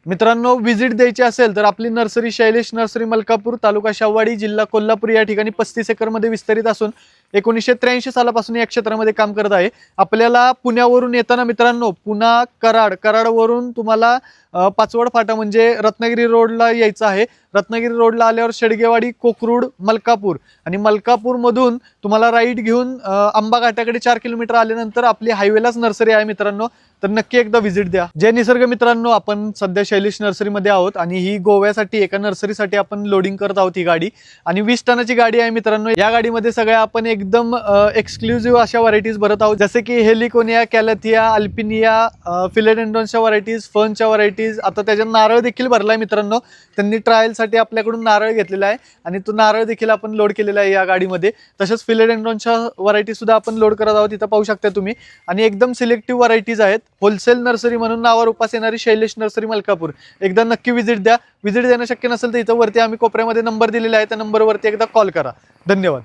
मित्रांनो, व्हिजिट द्यायची असेल तर आपली नर्सरी शैलेश नर्सरी मलकापूर, तालुका शाहवाडी, जिल्हा कोल्हापूर या ठिकाणी 35 एकरमध्ये विस्तरित असून 1983 सालापासून या क्षेत्रामध्ये काम करत आहे. आपल्याला पुण्यावरून येताना मित्रांनो, पुणा कराडवरून तुम्हाला पाचवड फाटा म्हणजे रत्नागिरी रोडला यायचं आहे. रत्नागिरी रोडला आल्यावर शेडगेवाडी, कोकरूड, मलकापूर आणि मलकापूरमधून तुम्हाला राईट घेऊन आंबा घाटाकडे 4 किलोमीटर आल्यानंतर आपली हायवेलाच नर्सरी आहे मित्रांनो. तर नक्की एकदा व्हिजिट द्या. जय निसर्ग मित्रांनो, आपण सध्या शैलेश नर्सरीमध्ये आहोत आणि ही गोव्यासाठी एका नर्सरीसाठी आपण लोडिंग करत आहोत ही गाडी. आणि 20 टनाची गाडी आहे मित्रांनो. या गाडीमध्ये सगळ्या आपण एकदम एक्सक्लुझिव्ह अशा व्हरायटीज भरत आहोत, जसे की हेलिकोनिया, कॅलथिया, अल्पिनिया, फिलेडेंड्रॉनच्या व्हरायटीज, फर्नच्या व्हरायटीज. आता त्याच्यात नारळ देखील भरलाय मित्रांनो. त्यांनी ट्रायलसाठी आपल्याकडून नारळ घेतलेला आहे आणि तो नारळ देखील आपण लोड केलेला आहे या गाडीमध्ये. तसंच फिलेडेंड्रॉनच्या व्हरायटी सुद्धा आपण लोड करत आहोत, इथं पाहू शकता तुम्ही. आणि एकदम सिलेक्टिव्ह व्हरायटीज आहेत. होलसेल नर्सरी म्हणून नावावर उपास येणारी शैलेश नर्सरी मलकापूर. एकदा नक्की व्हिजिट द्या. व्हिजिट देणं शक्य नसेल तर इथं वरती आम्ही कोपऱ्यामध्ये नंबर दिलेला आहे, त्या नंबरवरती एकदा कॉल करा. धन्यवाद.